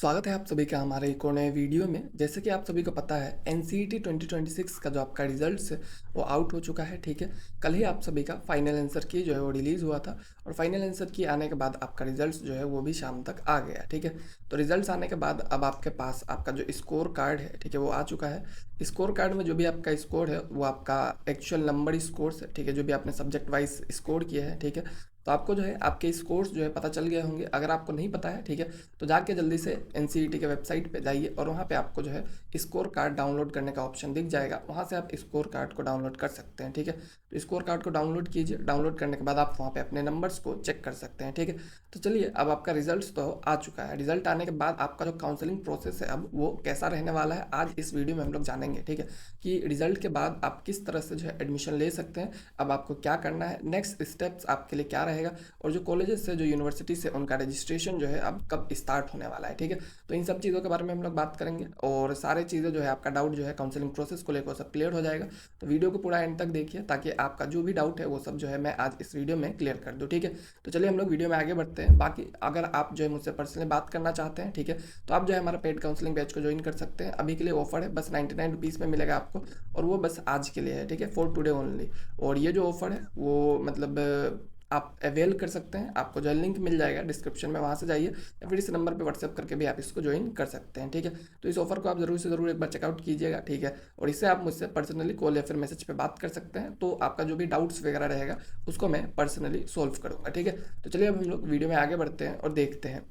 स्वागत है आप सभी का हमारे एक और नए वीडियो में। जैसे कि आप सभी को पता है एनसीईटी 2026 का जो आपका रिजल्ट्स है वो आउट हो चुका है। ठीक है, कल ही आप सभी का फाइनल आंसर की जो है वो रिलीज़ हुआ था और फाइनल आंसर की आने के बाद आपका रिजल्ट्स जो है वो भी शाम तक आ गया। ठीक है, तो रिजल्ट्स आने के बाद अब आपके पास आपका जो स्कोर कार्ड है, ठीक है, वो आ चुका है। स्कोर कार्ड में जो भी आपका स्कोर है वो आपका एक्चुअल नंबर स्कोर्स है। ठीक है, जो भी आपने सब्जेक्ट वाइज स्कोर किया है। ठीक है, तो आपको जो है आपके स्कोर्स जो है पता चल गए होंगे। अगर आपको नहीं पता है, ठीक है, तो जाके जल्दी से एनसीईटी के वेबसाइट पे जाइए और वहाँ पे आपको जो है स्कोर कार्ड डाउनलोड करने का ऑप्शन दिख जाएगा। वहाँ से आप स्कोर कार्ड को डाउनलोड कर सकते हैं। ठीक है, तो स्कोर कार्ड को डाउनलोड कीजिए। डाउनलोड करने के बाद आप वहाँ पे अपने नंबर्स को चेक कर सकते हैं। ठीक है, तो चलिए अब आपका रिजल्ट तो आ चुका है। रिजल्ट आने के बाद आपका जो काउंसलिंग प्रोसेस है अब वो कैसा रहने वाला है, आज इस वीडियो में हम लोग जानेंगे। ठीक है, कि रिजल्ट के बाद आप किस तरह से जो है एडमिशन ले सकते हैं, अब आपको क्या करना है, नेक्स्ट स्टेप्स आपके लिए क्या रहेगा, और जो कॉलेजेस से जो यूनिवर्सिटी से उनका रजिस्ट्रेशन जो है अब कब स्टार्ट होने वाला है। ठीक है, तो इन सब चीज़ों के बारे में हम लोग बात करेंगे और सारे चीज़ें जो है आपका डाउट जो है काउंसलिंग प्रोसेस को लेकर सब क्लियर हो जाएगा। तो वीडियो को पूरा एंड तक देखिए ताकि आपका जो भी डाउट है वो सब जो है मैं आज इस वीडियो में क्लियर कर दूँ। ठीक है, तो चलिए हम लोग वीडियो में आगे बढ़ते हैं। बाकी अगर आप जो है मुझसे पर्सनली बात करना चाहते हैं, ठीक है, तो आप जो है हमारा पेड काउंसलिंग बैच को ज्वाइन कर सकते हैं। अभी के लिए ऑफर है, बस 99 रुपीज़ में मिलेगा आपको और वो बस आज के लिए है। ठीक है, फॉर टुडे ओनली। और ये जो ऑफर है वो मतलब आप अवेल कर सकते हैं। आपको जो लिंक मिल जाएगा डिस्क्रिप्शन में, वहाँ से जाइए या फिर इस नंबर पे व्हाट्सएप करके भी आप इसको ज्वाइन कर सकते हैं। ठीक है, तो इस ऑफर को आप ज़रूर से ज़रूर एक बार चेकआउट कीजिएगा। ठीक है, और इससे आप मुझसे पर्सनली कॉल या फिर मैसेज पे बात कर सकते हैं, तो आपका जो भी डाउट्स वगैरह रहेगा उसको मैं पर्सनली सोल्व करूँगा। ठीक है, तो चलिए अब हम लोग वीडियो में आगे बढ़ते हैं और देखते हैं।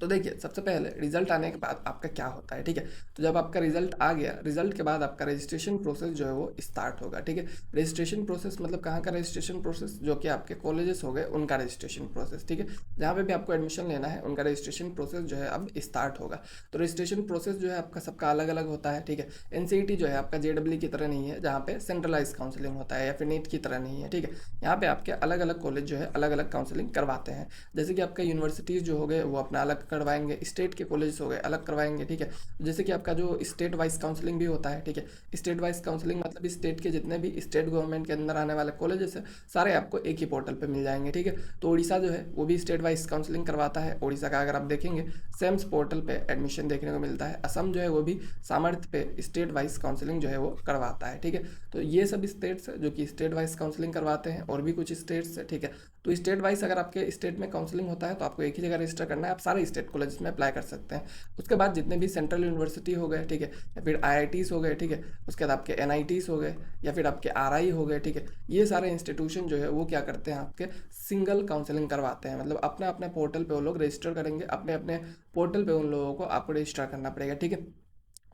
तो देखिए सबसे पहले रिजल्ट आने के बाद आपका क्या होता है। ठीक है, तो जब आपका रिजल्ट आ गया, रिजल्ट के बाद आपका रजिस्ट्रेशन प्रोसेस जो है वो स्टार्ट होगा। ठीक है, रजिस्ट्रेशन प्रोसेस मतलब कहाँ का रजिस्ट्रेशन प्रोसेस, जो कि आपके कॉलेजेस हो गए उनका रजिस्ट्रेशन प्रोसेस। ठीक है, जहाँ पे भी आपको एडमिशन लेना है उनका रजिस्ट्रेशन प्रोसेस जो है अब स्टार्ट होगा। तो रजिस्ट्रेशन प्रोसेस जो है आपका सबका अलग अलग होता है। ठीक है, एनसीईटी जो है आपका जेडब्ल्यू की तरह नहीं है जहाँ पे सेंट्रलाइज काउंसलिंग होता है, या फिर नीट की तरह नहीं है। ठीक है, यहाँ पे आपके अलग अलग कॉलेज जो है अलग अलग काउंसलिंग करवाते हैं। जैसे कि आपका यूनिवर्सिटीज़ जो हो गए वो अपना अलग करवाएंगे, स्टेट के कॉलेज हो गए अलग करवाएंगे। ठीक है, जैसे कि आपका जो स्टेट वाइज काउंसलिंग भी होता है। ठीक है, स्टेट वाइज काउंसलिंग मतलब स्टेट के जितने भी स्टेट गवर्नमेंट के अंदर आने वाले कॉलेजेस है सारे आपको एक ही पोर्टल पे मिल जाएंगे। ठीक है, तो उड़ीसा जो है वो भी स्टेट वाइज काउंसलिंग करवाता है। उड़ीसा का अगर आप देखेंगे सेम्स पोर्टल पे एडमिशन देखने को मिलता है। असम जो है वो भी सामर्थ्य पे स्टेट वाइज काउंसलिंग जो है वो करवाता है। ठीक है, तो ये सब स्टेट्स जो कि स्टेट वाइज काउंसलिंग करवाते हैं, और भी कुछ स्टेट्स है। ठीक है, तो स्टेट वाइज अगर आपके स्टेट में काउंसलिंग होता है तो आपको एक ही जगह रजिस्टर करना है, आप सारे स्टेट कॉलेज में अप्लाई कर सकते हैं। उसके बाद जितने भी सेंट्रल यूनिवर्सिटी हो गए, ठीक है, या फिर आईआईटीज़ हो गए, ठीक है, उसके बाद आपके एनआईटीज़ हो गए या फिर आपके आरआई हो गए। ठीक है, ये सारे इंस्टीट्यूशन जो है वो क्या करते हैं, आपके सिंगल काउंसलिंग करवाते हैं। मतलब अपने अपने पोर्टल पे वो लोग रजिस्टर करेंगे, अपने अपने पोर्टल पे उन लोगों को आपको रजिस्टर करना पड़ेगा। ठीक है,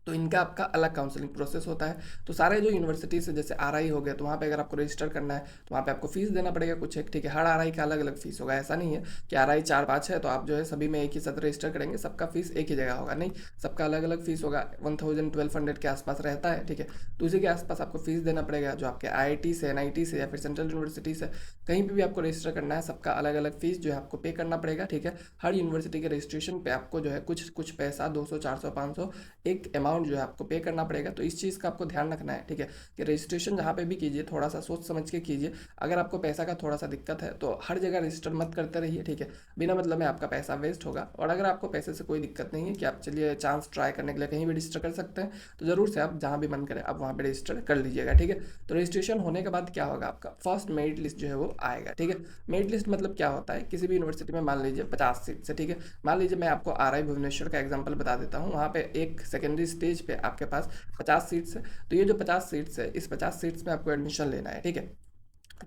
तो इनका आपका अलग काउंसलिंग प्रोसेस होता है। तो सारे जो यूनिवर्सिटी से जैसे आरआई हो गया तो वहाँ पे अगर आपको रजिस्टर करना है तो वहाँ पे आपको फीस देना पड़ेगा कुछ एक। ठीक है, हर आरआई का अलग अलग फीस होगा। ऐसा नहीं है कि आरआई 4-5 है तो आप जो है सभी में एक ही साथ रजिस्टर करेंगे, सबका फीस एक ही जगह होगा, नहीं, सबका अलग अलग फीस होगा। 1000-1200 के आसपास रहता है। ठीक है, तो उसी के आसपास आपको फीस देना पड़ेगा। जो आपके आईआईटी से, एनआईटी से या फिर सेंट्रल यूनिवर्सिटी से कहीं पर भी आपको रजिस्टर करना है, सबका अलग अलग फीस जो है आपको पे करना पड़ेगा। ठीक है, हर यूनिवर्सिटी के रजिस्ट्रेशन पे आपको जो है कुछ कुछ पैसा 200, 400, 500 एक अमाउंट जो है आपको पे करना पड़ेगा। तो इस चीज़ का आपको ध्यान रखना है। ठीक है, कि रजिस्ट्रेशन जहाँ पे भी कीजिए थोड़ा सा सोच समझ के कीजिए। अगर आपको पैसा का थोड़ा सा दिक्कत है तो हर जगह रजिस्टर मत करते रहिए। ठीक है, बिना मतलब में आपका पैसा वेस्ट होगा। और अगर आपको पैसे से कोई दिक्कत नहीं है कि आप चलिए चांस ट्राई करने के लिए कहीं भी रजिस्टर कर सकते हैं, तो ज़रूर से आप जहाँ भी मन करे आप वहाँ पर रजिस्टर कर लीजिएगा। ठीक है, तो रजिस्ट्रेशन होने के बाद क्या होगा, आपका फर्स्ट मेरिट लिस्ट जो है वो आएगा। ठीक है, मेरिट लिस्ट मतलब क्या होता है, किसी भी यूनिवर्सिटी में मान लीजिए 50 सीट से, ठीक है, मान लीजिए मैं आपको आरआई भुवनेश्वर का एग्जांपल बता देता हूँ। वहाँ पे एक सेकेंडरी स्टेज पे आपके पास 50 सीट्स है। तो ये जो 50 सीट्स है, इस 50 सीट्स में आपको एडमिशन लेना है। ठीक है,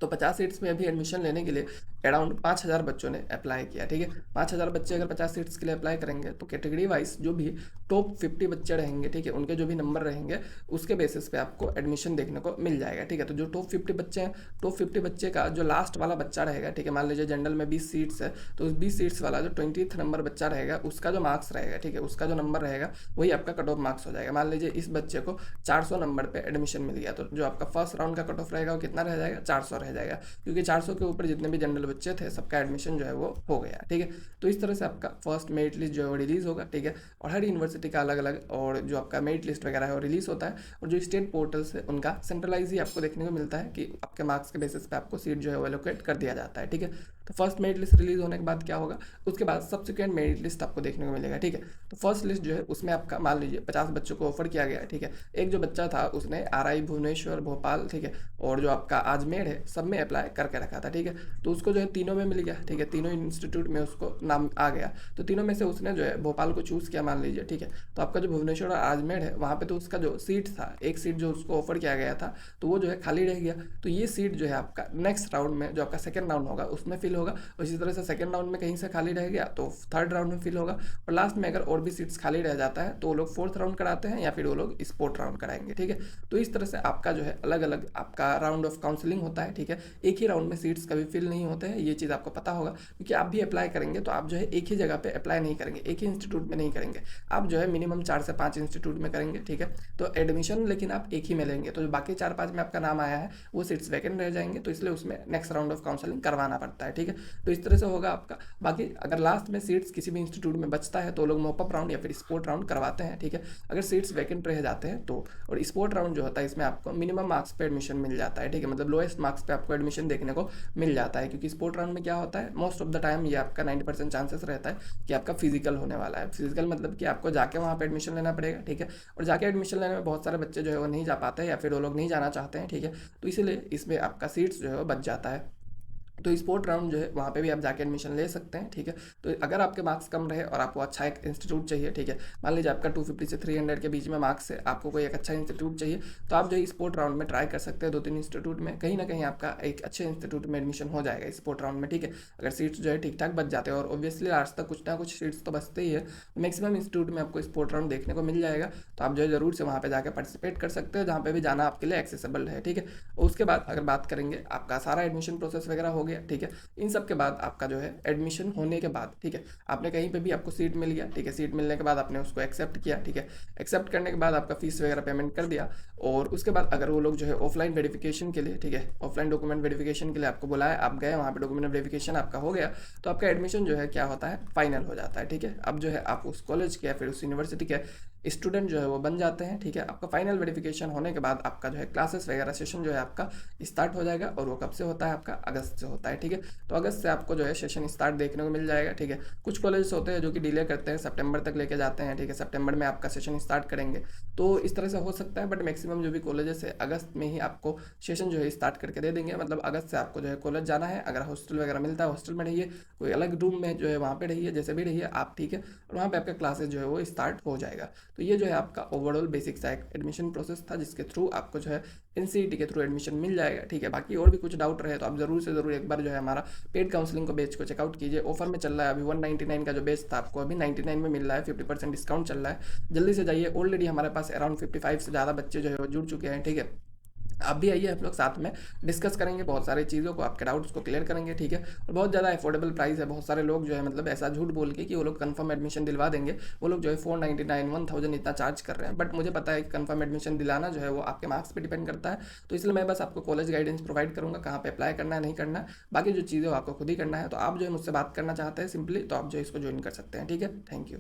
तो 50 सीट्स में अभी एडमिशन लेने के लिए अराउंड 5000 बच्चों ने अप्लाई किया। ठीक है, 5000 बच्चे अगर 50 सीट्स के लिए अप्लाई करेंगे तो कैटेगरी वाइज जो भी टॉप 50 बच्चे रहेंगे, ठीक है, उनके जो भी नंबर रहेंगे उसके बेसिस पे आपको एडमिशन देखने को मिल जाएगा। ठीक है, तो जो टॉप 50 बच्चे हैं, टॉप 50 बच्चे का जो लास्ट वाला बच्चा रहेगा, ठीक है, मान लीजिए जनरल में 20 सीट्स है, तो उस 20 सीट्स वाला जो 20th नंबर बच्चा रहेगा उसका जो मार्क्स रहेगा, ठीक है, उसका जो नंबर रहेगा वही आपका कट ऑफ मार्क्स हो जाएगा। मान लीजिए इस बच्चे को 400 नंबर पर एडमिशन मिल गया, तो जो आपका फर्स्ट राउंड का कट ऑफ रहेगा वो कितना रह जाएगा, 400 रह जाएगा, क्योंकि 400 के ऊपर जितने भी जनरल बच्चे थे सबका एडमिशन जो है वो हो गया। ठीक है, तो इस तरह से आपका फर्स्ट मेरिट लिस्ट जो है वो रिलीज़ होगा। ठीक है, और हर यूनिवर्सिटी का अलग अलग और जो आपका मेरिट लिस्ट वगैरह है वो रिलीज़ होता है। और जो स्टेट पोर्टल्स है उनका सेंट्रलाइज ही आपको देखने को मिलता है कि आपके मार्क्स के बेसिस पे आपको सीट जो है वो एलोकेट कर दिया जाता है। ठीक है, तो फर्स्ट मेरिट लिस्ट रिलीज होने के बाद क्या होगा, उसके बाद सब्सिक्वेंट मेरिट लिस्ट आपको देखने को मिलेगा, ठीक है। तो फर्स्ट लिस्ट जो है उसमें आपका मान लीजिए 50 बच्चों को ऑफर किया गया है, ठीक है। एक जो बच्चा था उसने RI भुवनेश्वर, भोपाल, ठीक है, और जो आपका अजमेर है, सब में अप्लाई करके रखा था, ठीक है। तो उसको जो है तीनों में मिल गया, ठीक है, तीनों इंस्टीट्यूट में उसको नाम आ गया। तो तीनों में से उसने जो है भोपाल को चूज़ किया मान लीजिए, ठीक है। तो आपका जो भुवनेश्वर और अजमेर है वहाँ पे तो उसका जो सीट था, एक सीट जो उसको ऑफर किया गया था, तो वो जो है खाली रह गया। तो ये सीट जो है आपका नेक्स्ट राउंड में, जो आपका सेकंड राउंड होगा उसमें फिल होगा, और इसी तरह से सेकंड राउंड में कहीं से खाली रह गया तो थर्ड राउंड में फिल होगा, और लास्ट में अगर और भी सीट्स खाली रह जाता है तो वो लोग फोर्थ राउंड कराते हैं या फिर वो लोग स्पोर्ट राउंड कराएंगे, ठीक है। तो इस तरह से आपका जो है अलग अलग आपका राउंड ऑफ काउंसलिंग होता है, ठीक है। एक ही राउंड में सीट्स कभी फिल नहीं होते हैं, ये चीज़ आपको पता होगा, क्योंकि आप भी अप्लाई करेंगे तो आप जो है एक ही जगह पे अप्लाई नहीं करेंगे, एक ही इंस्टीट्यूट में नहीं करेंगे, आप जो है मिनिमम 4 से 5 इंस्टीट्यूट में करेंगे, ठीक है। तो एडमिशन लेकिन आप एक ही में लेंगे, तो जो बाकी 4-5 में आपका नाम आया है वो सीट्स वैकेंट रह जाएंगे, तो इसलिए उसमें नेक्स्ट राउंड ऑफ काउंसलिंग करवाना पड़ता है, ठीक है। तो इस तरह से होगा आपका। बाकी अगर लास्ट में सीट्स किसी भी इंस्टीट्यूट में बचता है तो लोग मॉपअप राउंड या फिर स्पोर्ट राउंड करवाते हैं, ठीक है। अगर सीट्स वैकेंट रह जाते हैं तो, और स्पोर्ट राउंड जो होता है इसमें आपको मिनिमम मार्क्स पे एडमिशन मिल जाता है, ठीक है, मतलब लोएस्ट मार्क्स पे आपको एडमिशन देखने को मिल जाता है, क्योंकि स्पोर्ट राउंड में क्या होता है मोस्ट ऑफ द टाइम ये आपका 90% चांसेस रहता है कि आपका फिजिकल होने वाला है। फिजिकल मतलब कि आपको जाके वहाँ पे एडमिशन लेना पड़ेगा, ठीक है। और जाके एडमिशन लेने में बहुत सारे बच्चे जो है वो नहीं जा पाते हैं या फिर वो लोग नहीं जाना चाहते हैं, ठीक है। तो इसीलिए इसमें आपका सीट्स जो है वो बच जाता है। तो स्पोर्ट राउंड जो है वहाँ पे भी आप जाके एडमिशन ले सकते हैं, ठीक है। तो अगर आपके मार्क्स कम रहे और आपको अच्छा एक इंस्टीट्यूट चाहिए, ठीक है, मान लीजिए आपका 250 से 300 के बीच में मार्क्स है, आपको कोई एक अच्छा इंस्टीट्यूट चाहिए, तो आप जो है स्पोर्ट राउंड में ट्राई कर सकते हैं 2-3 इंस्टीट्यूट में, कहीं ना कहीं आपका एक अच्छे इंस्टीट्यूट में एडमिशन हो जाएगा स्पोर्ट राउंड में, ठीक है। अगर सीट्स जो है ठीक ठाक बच जाते हैं, और ऑब्वियसली लास्ट तक कुछ ना कुछ सीट्स तो बचते ही है, मैक्सिमम इंस्टीट्यूट में आपको स्पोर्ट राउंड देखने को मिल जाएगा। तो आप जो है ज़रूर से वहाँ पर जाकर पार्टिसिपेट कर सकते हो, जहाँ पर भी जाना आपके लिए एक्सेसिबल है, ठीक है। उसके बाद अगर बात करेंगे, आपका सारा एडमिशन प्रोसेस वगैरह हो गया, ठीक है। इन सब के बाद आपका जो है एडमिशन होने के बाद, ठीक है, आपने कहीं पे भी आपको सीट मिल गया, ठीक है, सीट मिलने के बाद आपने उसको एक्सेप्ट किया, ठीक है। एक्सेप्ट करने के बाद आपका फीस वगैरह पेमेंट कर दिया, और उसके बाद अगर वो लोग जो है ऑफलाइन वेरिफिकेशन के लिए, ठीक है, ऑफलाइन डॉक्यूमेंट वेरिफिकेशन के लिए आपको बुलाया, आप गए वहाँ पे, डॉक्यूमेंट वेरिफिकेशन आपका हो गया, तो आपका एडमिशन जो है क्या होता है फाइनल हो जाता है, ठीक है। अब जो है आप उस कॉलेज के या फिर उस यूनिवर्सिटी के स्टूडेंट जो है वो बन जाते हैं, ठीक है। आपका फाइनल वेरिफिकेशन होने के बाद आपका जो है क्लासेस वगैरह सेशन जो है आपका स्टार्ट हो जाएगा, और वो कब से होता है आपका अगस्त से होता है, ठीक है। तो अगस्त से आपको जो है सेशन स्टार्ट देखने को मिल जाएगा, ठीक है। कुछ कॉलेज होते हैं जो कि डिले करते हैं, सितंबर तक लेके जाते हैं, ठीक है, सितंबर में आपका सेशन स्टार्ट करेंगे, तो इस तरह से हो सकता है। बट मैक्सिमम जो भी कॉलेजेस है अगस्त में ही आपको सेशन जो है स्टार्ट करके दे देंगे, मतलब अगस्त से आपको जो है कॉलेज जाना है, अगर हॉस्टल वगैरह मिलता है हॉस्टल में रहिए, कोई अलग रूम में जो है वहाँ पे रहिए, जैसे भी रहिए आप, ठीक है, और वहाँ पे आपका क्लासेस जो है वो स्टार्ट हो जाएगा। तो ये जो है आपका ओवरऑल बेसिक सा एक एडमिशन प्रोसेस था, जिसके थ्रू आपको जो है NCERT के थ्रू एडमिशन मिल जाएगा, ठीक है। बाकी और भी कुछ डाउट रहे तो आप ज़रूर से ज़रूर एक बार जो है हमारा पेड काउंसलिंग को बैच को चेकआउट कीजिए। ऑफर में चल रहा है अभी 199 का जो बैच था आपको अभी 99 में मिल रहा है, 50% डिस्काउंट चल रहा है, जल्दी से जाइए। ऑलरेडी हमारे पास अराउंड 55 से ज़्यादा बच्चे जो है वो जुड़ चुके हैं, ठीक है। आप भी आइए, हम लोग साथ में डिस्कस करेंगे बहुत सारी चीज़ों को, आपके डाउट्स को क्लियर करेंगे, ठीक है। और बहुत ज़्यादा अफोर्डेबल प्राइस है, बहुत सारे लोग जो है मतलब ऐसा झूठ बोल के कि वो लोग कंफर्म एडमिशन दिलवा देंगे, वो लोग जो है 499 1000 इतना चार्ज कर रहे हैं, बट मुझे पता है कि कंफर्म एडमिशन दिलाना जो है वो आपके मार्क्स पे डिपेंड करता है। तो इसलिए मैं बस आपको कॉलेज गाइडेंस प्रोवाइड करूँगा, कहाँ पे अप्लाई करना है नहीं करना है, बाकी जो चीज़ें आपको खुद ही करना है। तो आप जो है मुझसे बात करना चाहते हैं सिंपली, तो आप जो है इसको ज्वाइन कर सकते हैं, ठीक है। Thank you.